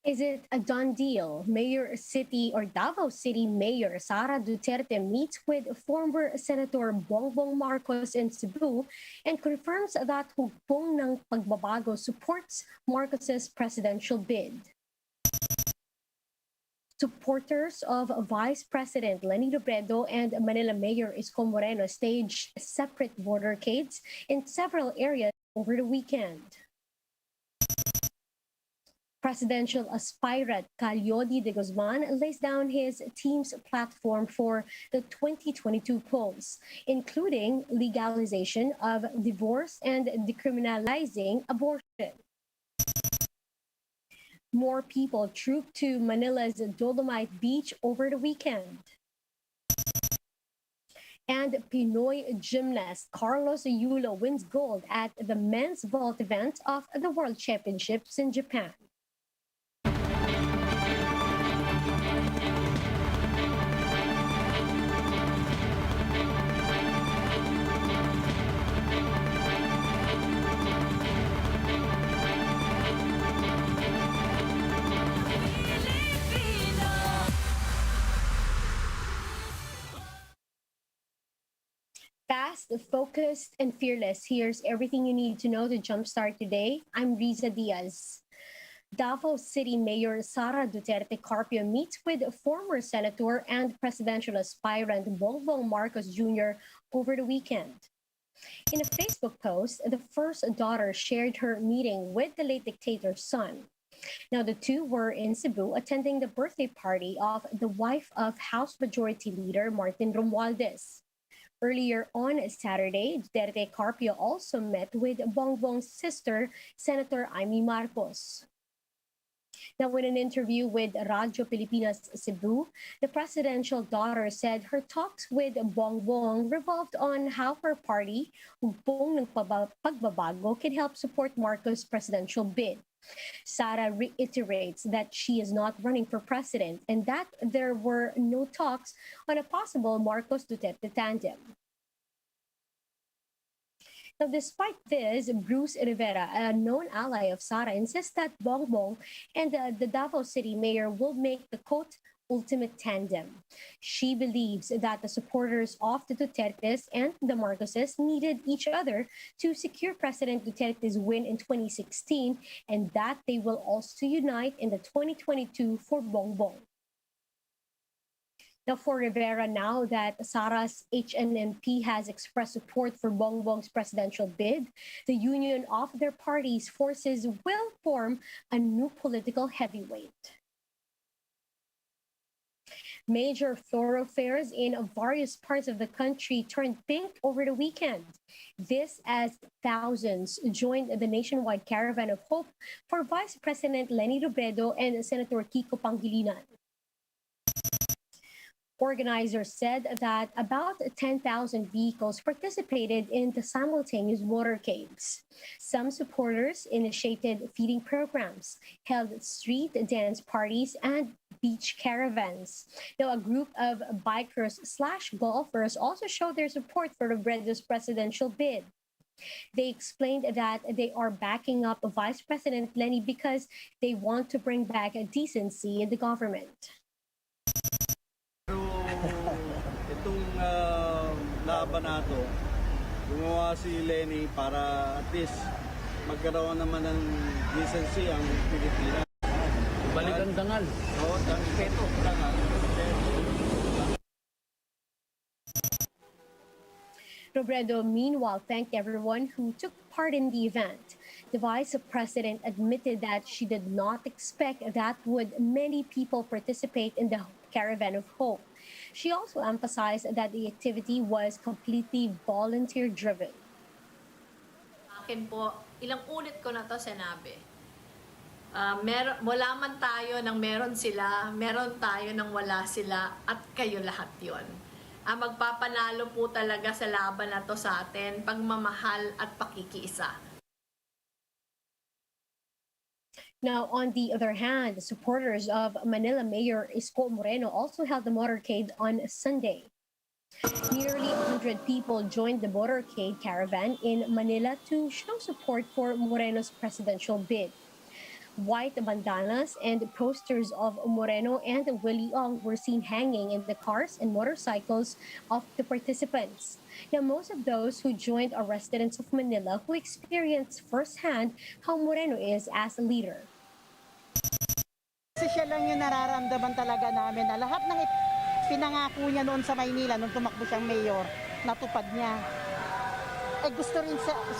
Is it a done deal? Davao City Mayor Sara Duterte meets with former Senator Bongbong Marcos in Cebu and confirms that Hugpong ng Pagbabago supports Marcos's presidential bid. Supporters of Vice President Leni-Kiko and Manila Mayor Isko Moreno staged separate motorcades in several areas over the weekend. Presidential aspirant Calyodi de Guzman lays down his team's platform for the 2022 polls, including legalization of divorce and decriminalizing abortion. More people trooped to Manila's Dolomite Beach over the weekend. And Pinoy gymnast Carlos Yulo wins gold at the men's vault event of the World Championships in Japan. Fast, focused, and fearless. Here's everything you need to know to jumpstart today. I'm Riza Diaz. Davao City Mayor Sara Duterte Carpio meets with former Senator and presidential aspirant Bongbong Marcos Jr. over the weekend. In a Facebook post, the first daughter shared her meeting with the late dictator's son. Now, the two were in Cebu attending the birthday party of the wife of House Majority Leader Martin Romualdez. Earlier on Saturday, Duterte Carpio also met with Bongbong's sister, Senator Amy Marcos. Now, in an interview with Radyo Pilipinas Cebu, the presidential daughter said her talks with Bongbong revolved on how her party, Hugpong ng Pagbabago, can help support Marcos' presidential bid. Sara reiterates that she is not running for president and that there were no talks on a possible Marcos-Duterte tandem. Now, despite this, Bruce Rivera, a known ally of Sara, insists that Bongbong and the Davao City Mayor will make the quote ultimate tandem. She believes that the supporters of the Dutertes and the Marcoses needed each other to secure President Duterte's win in 2016 and that they will also unite in the 2022 for Bongbong. Now, for Rivera, now that Sara's HNMP has expressed support for Bongbong's presidential bid, the union of their parties' forces will form a new political heavyweight. Major thoroughfares in various parts of the country turned pink over the weekend. This as thousands joined the nationwide Caravan of Hope for Vice President Leni-Kiko and Senator Kiko Pangilinan. Organizers said that about 10,000 vehicles participated in the simultaneous motorcades. Some supporters initiated feeding programs, held street dance parties, and beach caravans. Now, a group of bikers/golfers also showed their support for Robredo's presidential bid. They explained that they are backing up Vice President Leni because they want to bring back decency in the government. Itong laban na ito, gumawa si Leni para at least magkaroon naman ng decency ang Pilipinas. Balik ang dangal. Oo, respeto. Robredo, meanwhile, thanked everyone who took part in the event. The vice president admitted that she did not expect that would many people participate in the Caravan of Hope. She also emphasized that the activity was completely volunteer-driven. Akin po, ilang ulit ko na to sinabi. Wala man tayo ng meron sila, meron tayo ng wala sila, at kayo lahat yon. Ang magpapanalo po talaga sa laban na to sa atin, pagmamahal at pakikiisa. Now, on the other hand, supporters of Manila Mayor Isko Moreno also held the motorcade on Sunday. Nearly 100 people joined the motorcade caravan in Manila to show support for Moreno's presidential bid. White bandanas and posters of Moreno and Willie Ong were seen hanging in the cars and motorcycles of the participants. Now, most of those who joined are residents of Manila who experienced firsthand how Moreno is as a leader. Kasi siya lang yung nararamdaman talaga namin na lahat ng pinangako niya noon sa Maynila nung tumakbo siyang mayor, natupad niya.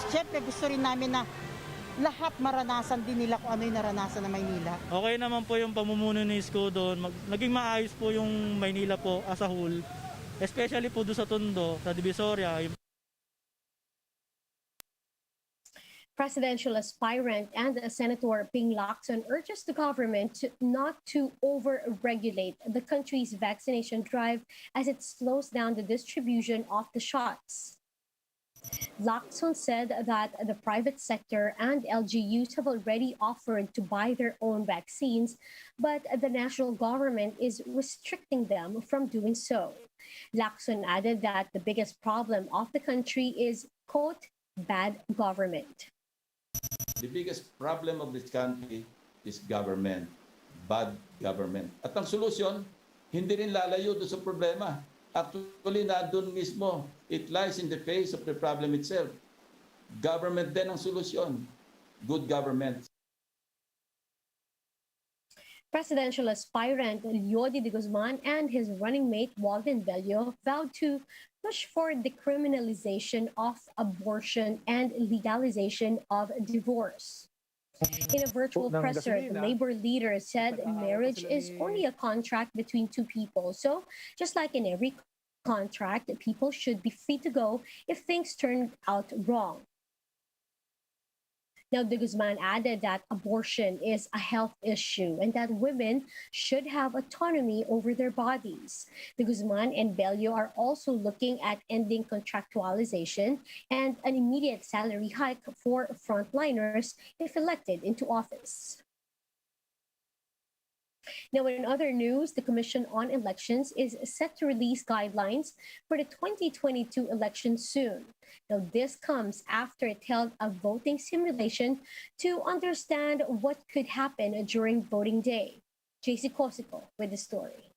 Siyempre gusto rin namin na lahat maranasan din nila kung ano yung naranasan ng Maynila. Okay naman po yung pamumuno ni Isko doon. Naging maayos po yung Maynila po as a whole. Especially po doon sa Tondo, sa Divisoria. Presidential aspirant and Senator Ping Lacson urges the government not to over-regulate the country's vaccination drive as it slows down the distribution of the shots. Lacson said that the private sector and LGUs have already offered to buy their own vaccines, but the national government is restricting them from doing so. Lacson added that the biggest problem of the country is, quote, bad government. The biggest problem of this country is government, bad government. At ang solusyon, hindi rin lalayo doon sa problema. Actually, nandun mismo, it lies in the face of the problem itself. Government din ang solusyon. Good government. Presidential aspirant Leody de Guzman and his running mate Walden Bello vowed to push for decriminalization of abortion and legalization of divorce. In a virtual presser, the labor leader said marriage is only a contract between two people. So, just like in every contract, people should be free to go if things turn out wrong. Now, De Guzman added that abortion is a health issue and that women should have autonomy over their bodies. De Guzman and Bello are also looking at ending contractualization and an immediate salary hike for frontliners if elected into office. Now, in other news, the Commission on Elections is set to release guidelines for the 2022 election soon. Now, this comes after it held a voting simulation to understand what could happen during voting day. JC Cosico with the story.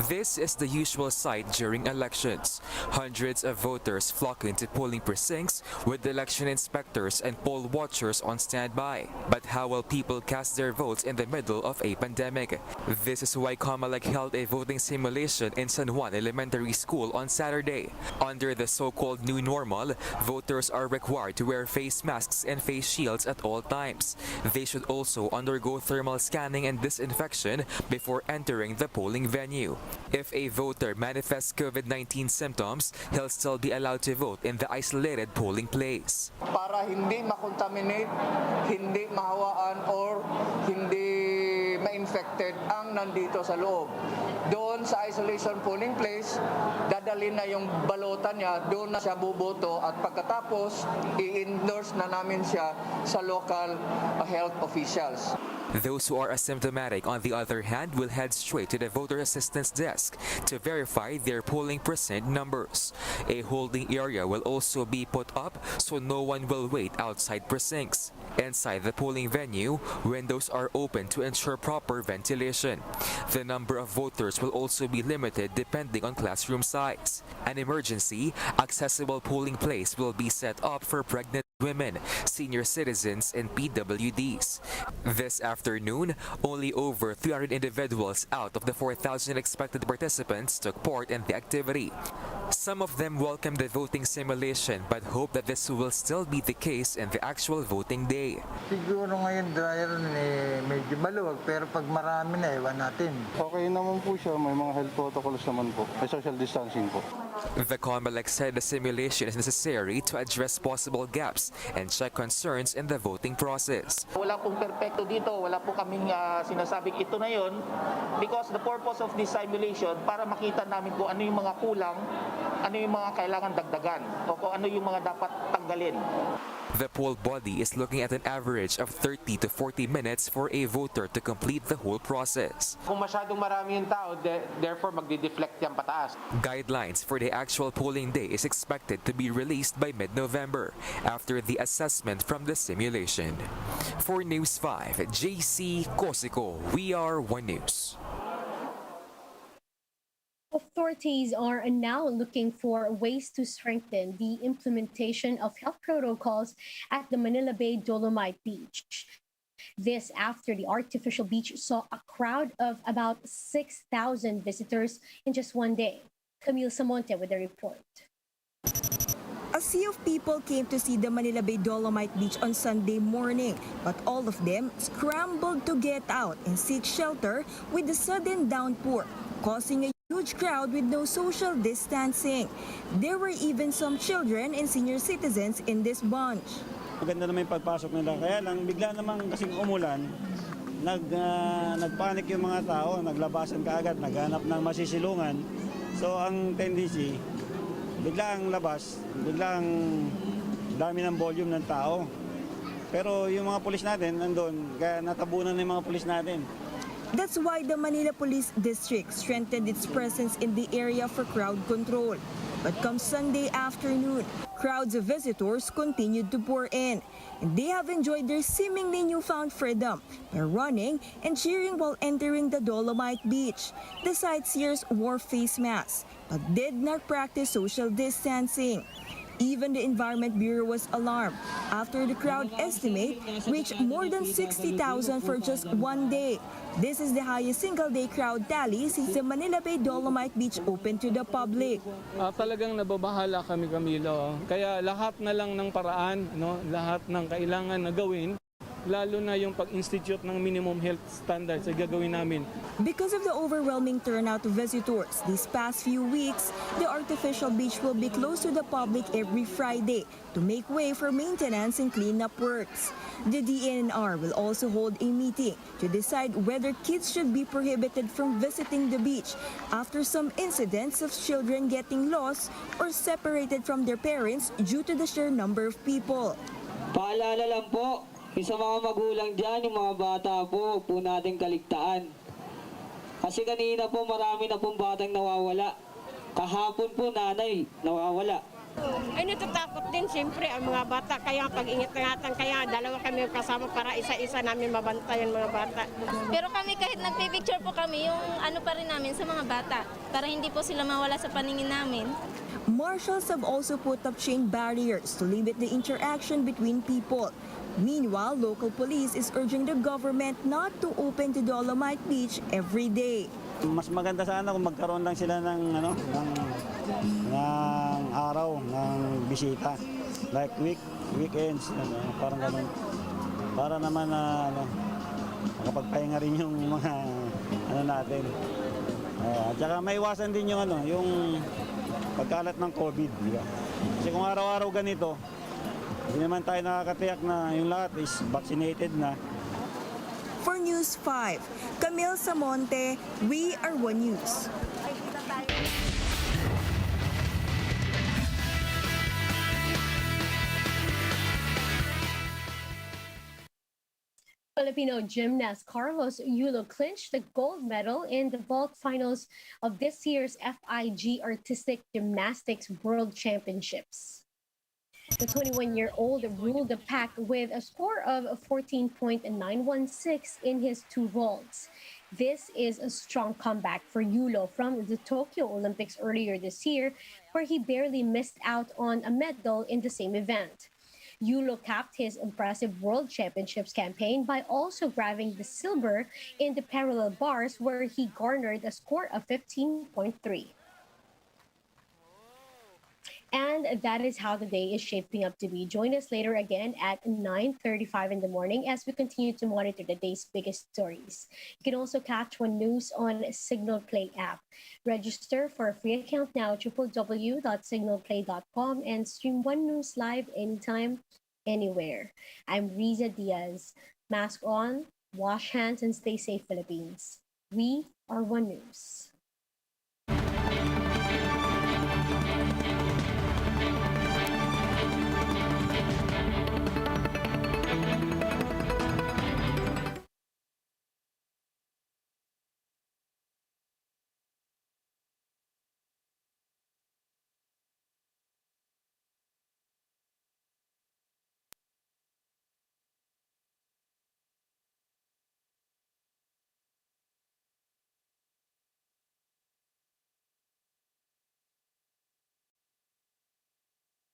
This is the usual sight during elections. Hundreds of voters flock into polling precincts with election inspectors and poll watchers on standby. But how will people cast their votes in the middle of a pandemic? This is why COMELEC held a voting simulation in San Juan Elementary School on Saturday. Under the so-called new normal, voters are required to wear face masks and face shields at all times. They should also undergo thermal scanning and disinfection before entering the polling venue. If a voter manifests COVID-19 symptoms, he'll still be allowed to vote in the isolated polling place. Para hindi makontaminate, hindi mahawaan, or hindi ma-infected ang nandito sa loob. Doon sa isolation polling place, dadalhin na yung balota niya, doon na siya buboto at pagkatapos, i-endorse na namin siya sa local health officials. Those who are asymptomatic, on the other hand, will head straight to the voter assistance desk to verify their polling precinct numbers. A holding area will also be put up so no one will wait outside precincts. Inside the polling venue, windows are open to ensure proper ventilation. The number of voters will also be limited depending on classroom size. An emergency, accessible polling place will be set up for pregnant women, senior citizens, and PWDs. This afternoon, only over 300 individuals out of the 4,000 expected participants took part in the activity. Some of them welcomed the voting simulation but hope that this will still be the case in the actual voting day. Siguro ngayon dryer medyo maluwag pero pag marami na ewan natin. Okay naman po siya, may mga health protocols naman po, may social distancing po. The COMELEC said the simulation is necessary to address possible gaps and check concerns in the voting process. Wala pong perfecto dito, wala po kaming sinasabing ito na yon, because the purpose of this simulation para makita namin kung ano yung mga kulang ano yung mga kailangan dagdagan o kung ano yung mga dapat tanggalin. The poll body is looking at an average of 30 to 40 minutes for a voter to complete the whole process. Kung masyadong marami yung tao, therefore magdi-deflect yan pataas. Guidelines for the actual polling day is expected to be released by mid-November after the assessment from the simulation. For News 5, JC Cosico, we are One News. Authorities are now looking for ways to strengthen the implementation of health protocols at the Manila Bay Dolomite beach. This after the artificial beach saw a crowd of about 6,000 visitors in just one day. Camille Samonte with the report. A sea of people came to see the Manila Bay Dolomite beach on Sunday morning, but all of them scrambled to get out and seek shelter with the sudden downpour, causing a huge crowd with no social distancing. There were even some children and senior citizens in this bunch. Maganda naman yung pagpasok nila. Kaya lang, bigla naman kasing umulan, nagpanik yung mga tao, naglabasan kaagad, naghanap ng masisilungan. So ang tendency, biglang labas, biglang dami ng volume ng tao. Pero yung mga pulis natin nandun, kaya natabunan na yung mga pulis natin. That's why the Manila Police District strengthened its presence in the area for crowd control. But come Sunday afternoon, crowds of visitors continued to pour in. And they have enjoyed their seemingly newfound freedom by running and cheering while entering the Dolomite Beach. The sightseers wore face masks, but did not practice social distancing. Even the Environment Bureau was alarmed after the crowd estimate reached more than 60,000 for just one day. This is the highest single-day crowd tally since the Manila Bay Dolomite Beach opened to the public. Talagang nababahala kami, Camilo. Kaya lahat na lang ng paraan, lahat ng kailangan na gawin, lalo na yung pag-institute ng minimum health standards ay gagawin namin. Because of the overwhelming turnout of visitors these past few weeks, the artificial beach will be closed to the public every Friday to make way for maintenance and cleanup works. The DNR will also hold a meeting to decide whether kids should be prohibited from visiting the beach after some incidents of children getting lost or separated from their parents due to the sheer number of people. Paalala lang po, sa mga magulang dyan, yung mga bata po nating kaligtaan. Kasi kanina po marami na pong batang nawawala. Kahapon po nanay nawawala. Ay natatakot din siyempre ang mga bata. Kaya pag-ingat-ingatan, kaya dalawa kami kasama para isa-isa namin mabantayan mga bata. Pero kami kahit nagpipicture po kami, yung ano pa rin namin sa mga bata. Para hindi po sila mawala sa paningin namin. Marshals have also put up chain barriers to limit the interaction between people. Meanwhile, local police is urging the government not to open the Dolomite Beach every day. Mas maganda sana kung magkaroon lang sila ng araw ng bisita. Like weekends, parang ganun. Para naman makapagpahinga rin yung mga natin. At saka maiwasan din yung pagkalat ng COVID, di ba? Kasi kung araw-araw ganito, hindi naman tayo nakakatiyak na yung lahat is vaccinated na. For News 5, Camille Samonte, we are One News. Filipino gymnast Carlos Yulo clinched the gold medal in the vault finals of this year's FIG Artistic Gymnastics World Championships. The 21-year-old ruled the pack with a score of 14.916 in his two vaults. This is a strong comeback for Yulo from the Tokyo Olympics earlier this year, where he barely missed out on a medal in the same event. Yulo capped his impressive World Championships campaign by also grabbing the silver in the parallel bars, where he garnered a score of 15.3. And that is how the day is shaping up to be. Join us later again at 9:35 in the morning as we continue to monitor the day's biggest stories. You can also catch One News on Signal Play app. Register for a free account now at www.signalplay.com and stream One News live anytime, anywhere. I'm Riza Diaz. Mask on, wash hands, and stay safe, Philippines. We are One News.